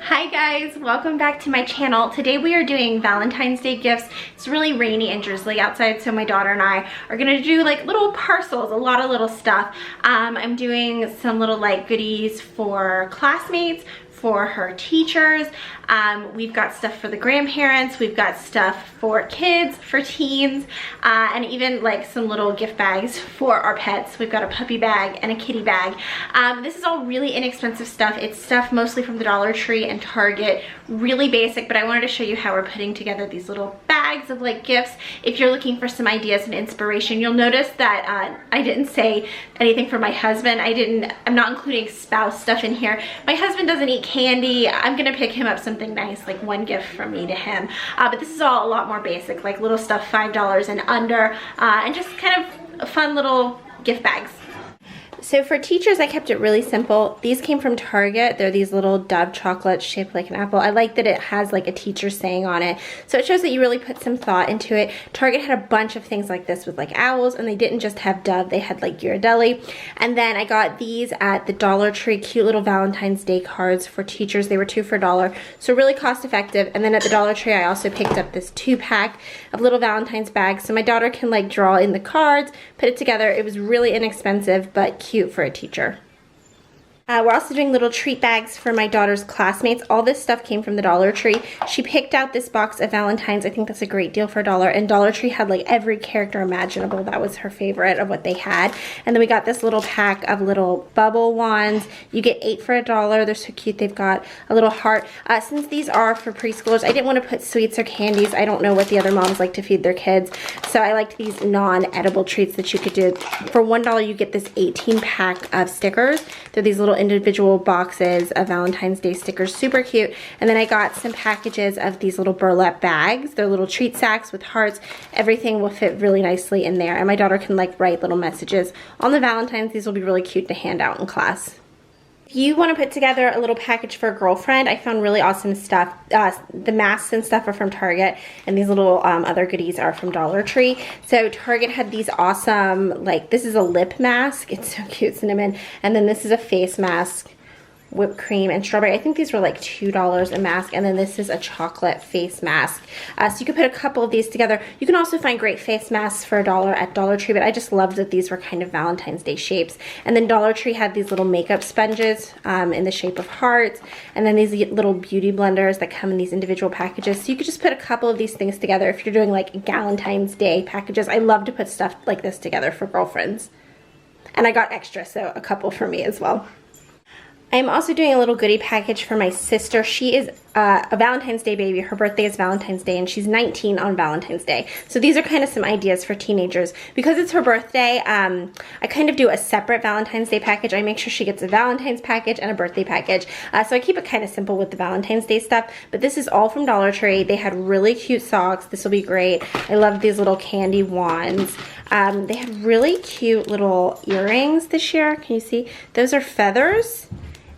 Hi guys, welcome back to my channel. Today we are doing Valentine's Day gifts. It's really rainy and drizzly outside, so my daughter and I are gonna do like little parcels, a lot of little stuff. I'm doing some little like goodies for classmates, for her teachers. We've got stuff for the grandparents, we've got stuff for kids, for teens, and even like some little gift bags for our pets. We've got a puppy bag and a kitty bag. This is all really inexpensive stuff. It's stuff mostly from the Dollar Tree and Target, really basic, but I wanted to show you how we're putting together these little bags of like gifts. If you're looking for some ideas and inspiration, you'll notice that I didn't say anything for my husband. I'm not including spouse stuff in here. My husband doesn't eat candy. I'm gonna pick him up something nice, like one gift from me to him. But this is all a lot more basic, like little stuff, $5 and under, and just kind of fun little gift bags. So for teachers, I kept it really simple. These came from Target. They're these little Dove chocolates shaped like an apple. I like that it has like a teacher saying on it. So it shows that you really put some thought into it. Target had a bunch of things like this with like owls, and they didn't just have Dove, they had like Ghirardelli. And then I got these at the Dollar Tree, cute little Valentine's Day cards for teachers. They were 2 for $1, so really cost effective. And then at the Dollar Tree, I also picked up this 2-pack of little Valentine's bags, so my daughter can like draw in the cards, put it together. It was really inexpensive, but cute for a teacher. We're also doing little treat bags for my daughter's classmates. All this stuff came from the Dollar Tree. She picked out this box of Valentines. I think that's a great deal for $1. And Dollar Tree had like every character imaginable. That was her favorite of what they had. And then we got this little pack of little bubble wands. You get 8 for $1. They're so cute. They've got a little heart. Since these are for preschoolers, I didn't want to put sweets or candies. I don't know what the other moms like to feed their kids. So I liked these non-edible treats that you could do. For $1, you get this 18-pack of stickers. They're these little individual boxes of Valentine's Day stickers, super cute. And then I got some packages of these little burlap bags. They're little treat sacks with hearts. Everything will fit really nicely in there, and my daughter can like write little messages on the Valentines. These will be really cute to hand out in class. If you want to put together a little package for a girlfriend, I found really awesome stuff. The masks and stuff are from Target, and these little other goodies are from Dollar Tree. So Target had these awesome, like this is a lip mask. It's so cute, cinnamon. And then this is a face mask, whipped cream and strawberry. I think these were like $2 a mask, and then this is a chocolate face mask. So you could put a couple of these together. You can also find great face masks for $1 at Dollar Tree, but I just loved that these were kind of Valentine's Day shapes. And then Dollar Tree had these little makeup sponges in the shape of hearts, and then these little beauty blenders that come in these individual packages. So you could just put a couple of these things together if you're doing like Valentine's Day packages. I love to put stuff like this together for girlfriends. And I got extra, so a couple for me as well. I'm also doing a little goodie package for my sister. She is a Valentine's Day baby. Her birthday is Valentine's Day, and she's 19 on Valentine's Day. So these are kind of some ideas for teenagers. Because it's her birthday, I kind of do a separate Valentine's Day package. I make sure she gets a Valentine's package and a birthday package. So I keep it kind of simple with the Valentine's Day stuff. But this is all from Dollar Tree. They had really cute socks. This will be great. I love these little candy wands. They had really cute little earrings this year. Can you see? Those are feathers.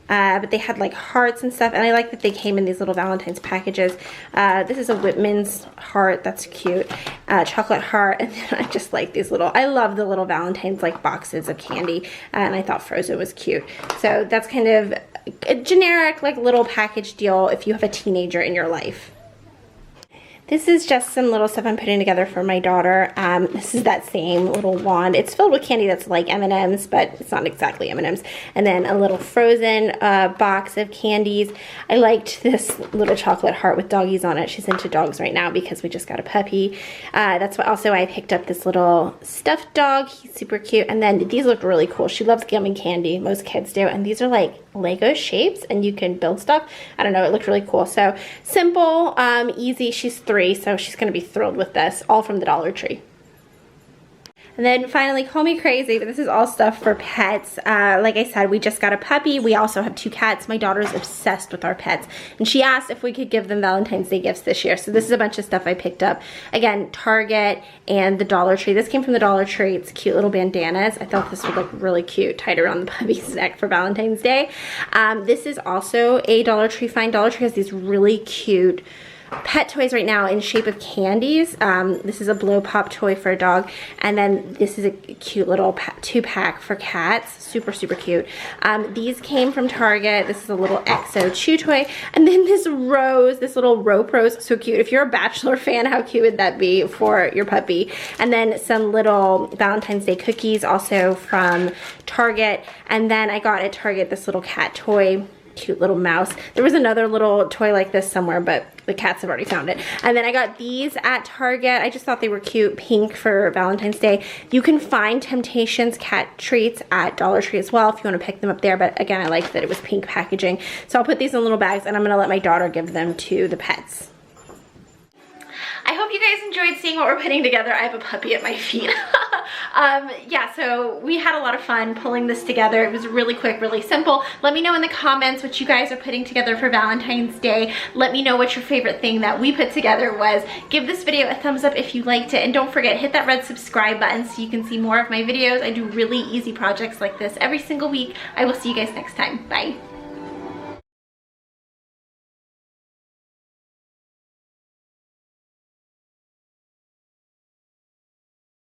But they had like hearts and stuff, and I like that they came in these little Valentine's packages. This is a Whitman's heart, that's cute. Chocolate heart, and then I just like these little, I love the little Valentine's like boxes of candy, and I thought Frozen was cute. So that's kind of a generic like little package deal if you have a teenager in your life. This is just some little stuff I'm putting together for my daughter. This is that same little wand. It's filled with candy that's like M&M's, but it's not exactly M&M's. And then a little Frozen box of candies. I liked this little chocolate heart with doggies on it. She's into dogs right now because we just got a puppy. That's why also I picked up this little stuffed dog. He's super cute. And then these look really cool. She loves gum and candy. Most kids do. And these are like Lego shapes, and you can build stuff. I don't know, it looked really cool. So simple, easy. She's 3, so she's gonna be thrilled with this, all from the Dollar Tree. And then finally, call me crazy, but this is all stuff for pets. Like I said, we just got a puppy. We also have 2 cats. My daughter's obsessed with our pets, and she asked if we could give them Valentine's Day gifts this year. So this is a bunch of stuff I picked up. Again, Target and the Dollar Tree. This came from the Dollar Tree. It's cute little bandanas. I thought this would look really cute, tied around the puppy's neck for Valentine's Day. This is also a Dollar Tree find. Dollar Tree has these really cute pet toys right now in shape of candies. This is a blow pop toy for a dog, and then this is a cute little 2-pack for cats. Super, super cute. These came from Target. This is a little EXO chew toy, and then this rose, this little rope rose, so cute. If you're a Bachelor fan, how cute would that be for your puppy? And then some little Valentine's Day cookies, also from Target. And then I got at Target this little cat toy, cute little mouse. There was another little toy like this somewhere, but the cats have already found it. And then I got these at Target. I just thought they were cute, pink for Valentine's Day. You can find Temptations cat treats at Dollar Tree as well if you want to pick them up there, but again, I like that it was pink packaging. So I'll put these in little bags, and I'm gonna let my daughter give them to the pets. I hope you guys enjoyed seeing what we're putting together. I have a puppy at my feet. Yeah, so we had a lot of fun pulling this together. It was really quick, really simple. Let me know in the comments what you guys are putting together for Valentine's Day. Let me know what your favorite thing that we put together was. Give this video a thumbs up if you liked it, and don't forget, hit that red subscribe button so you can see more of my videos. I do really easy projects like this every single week. I will see you guys next time. Bye.